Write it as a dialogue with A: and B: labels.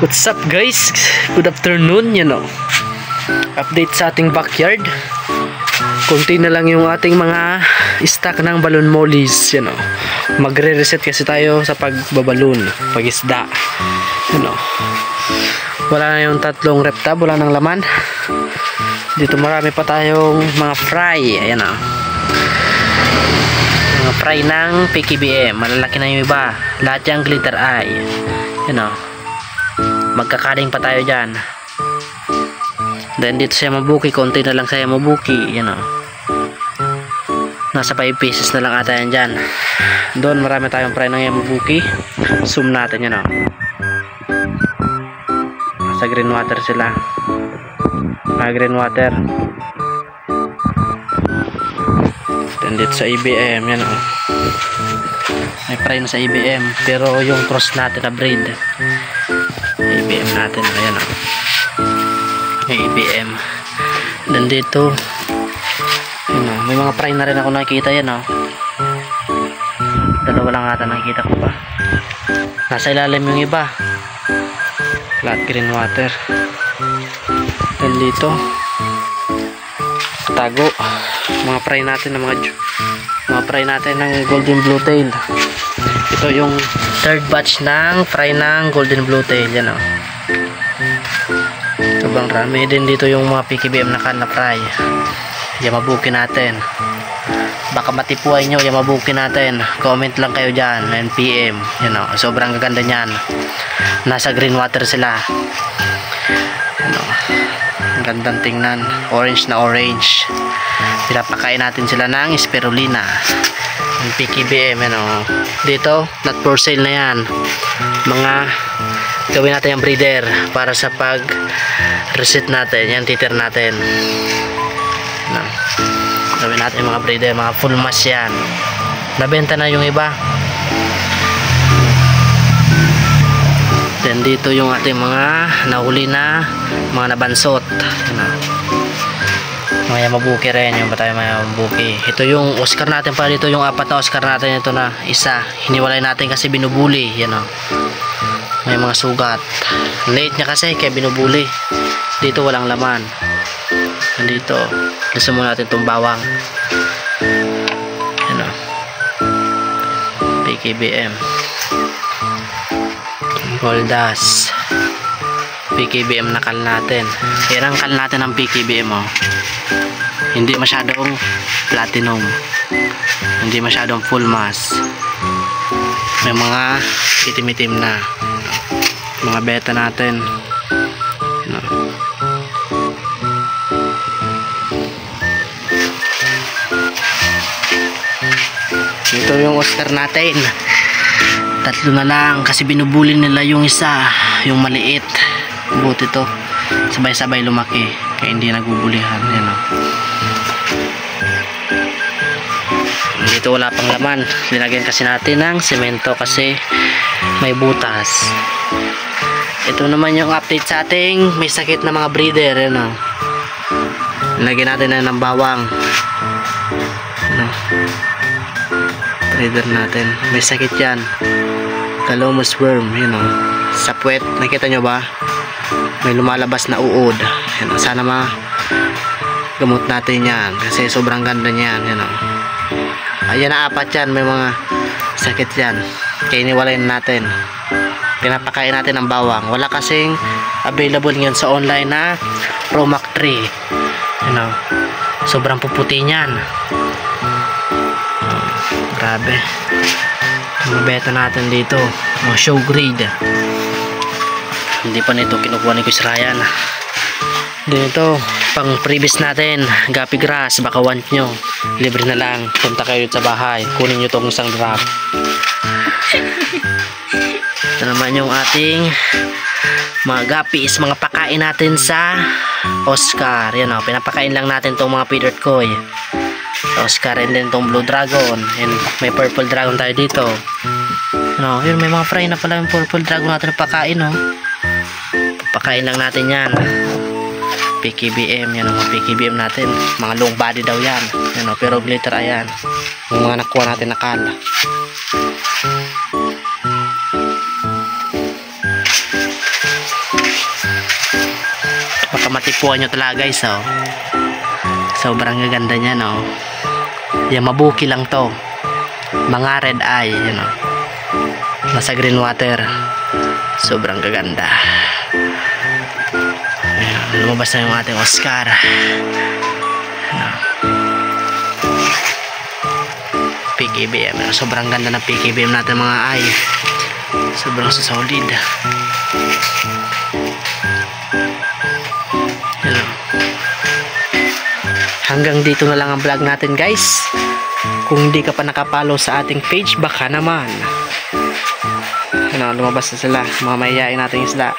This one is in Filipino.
A: What's up guys? Good afternoon, update sa ating backyard. Konti na lang yung ating mga stock ng balon mollies, Magre-reset kasi tayo sa pagbabalon, pag-isda. Wala na yung tatlong reptab, wala nang laman. Dito marami pa tayong mga fry, mga fry ng PKBM, malalaki na yung iba. Lahat yung glitter eye, magkakaring pa tayo dyan. Then dito sa Yamabuki, konti na lang sa Yamabuki, nasa 5 pieces na lang ata yan dyan. Doon marami tayong fry ng Yamabuki. Zoom natin, nasa green water sila, mga green water. Then dito sa IBM, may fry na sa IBM, pero yung cross natin na breed IBM natin, yung IBM. Then dito, may mga fry na rin ako nakikita, dalawa lang ata nakikita ko pa. Nasa ilalim yung iba, flat green water. Then dito tago mga fry natin ng mga fry natin ng golden blue tail. Ito yung third batch ng fry ng golden blue tail, sobrang rami din dito. Yung mga PKBM na kan na fry, Yamabuki natin. Baka matipuan nyo Yamabuki natin, comment lang kayo dyan, NPM, sobrang gaganda nyan. Nasa green water sila, ang gandang tingnan, orange na orange. Pinapakain natin sila ng spirulina, yung PKBM, dito not for sale na yan. Mga gawin natin yung breeder para sa pag reset natin, yan titer natin, gawin natin mga breeder, mga full mass yan. Nabenta na yung iba. Then dito yung ating mga nahuli na mga nabansot, mga Yamabuki rin, yung batay mga Yamabuki. Ito yung Oscar natin pa dito, yung apat na Oscar natin. Ito na isa, hiniwalay natin kasi binubuli, may mga sugat. Late niya kasi kaya binubuli. Dito walang laman. Nandito, gusto mo natin itong bawang, PKBM, Goldas, PKBM na kal natin. Yan ang kal natin ng PKBM, hindi masyadong platinum, hindi masyadong full mass, may mga itim-itim na mga beta natin, ito yung Oscar natin. Tatlo na lang kasi binubuli nila yung isa, yung maliit. Buti to, sabay-sabay lumaki kaya hindi nagubulihan, dito wala pang laman, linagyan kasi natin ng semento kasi may butas. Ito naman yung update sa ating may sakit na mga breeder, linagyan natin na ng bawang, breeder natin, may sakit yan, Calomus worm, sa puwet, nakita nyo ba? May lumalabas na uod, sana gamot natin yan kasi sobrang ganda niyan, ayan na, apat yan, may mga sakit yan, kaya iniwalay natin. Pinapakain natin ng bawang, wala kasing available ngayon sa online na Romac 3, sobrang puputi niyan, grabe. Mga beta natin dito, mga show grade, hindi pa nito kinukuha ni Kuya Ryan. Dito pang previous natin, Gapi Grass, baka want nyo, libre na lang, punta kayo sa bahay, kunin nyo tong isang drop. Ito naman yung ating mga gapis, mga pakain natin sa Oscar, pinapakain lang natin tong mga feeder koi Oscar, and then tong Blue Dragon, and may Purple Dragon tayo dito, yun, may mga fry na pala yung Purple Dragon natin pakain, pakain lang natin yan. PKBM, mga PKBM natin, mga long body daw yan, pero glitter ayan, yung mga nakuha natin nakal. matipuan nyo talaga guys. Oh. Sobrang gaganda niya, no. Yan, mabuki lang to. Mga red eye, you know. Nasa green water. Sobrang gaganda. Ayan, lumabas na yung ating Oscar. Ayan. PKBM. Sobrang ganda ng PKBM natin mga eye. Sobrang solid. Ayan. Hanggang dito na lang ang vlog natin guys. Kung hindi ka pa nakapollow sa ating page, baka naman. Lumabas na sila. Mamayayain natin yung isda.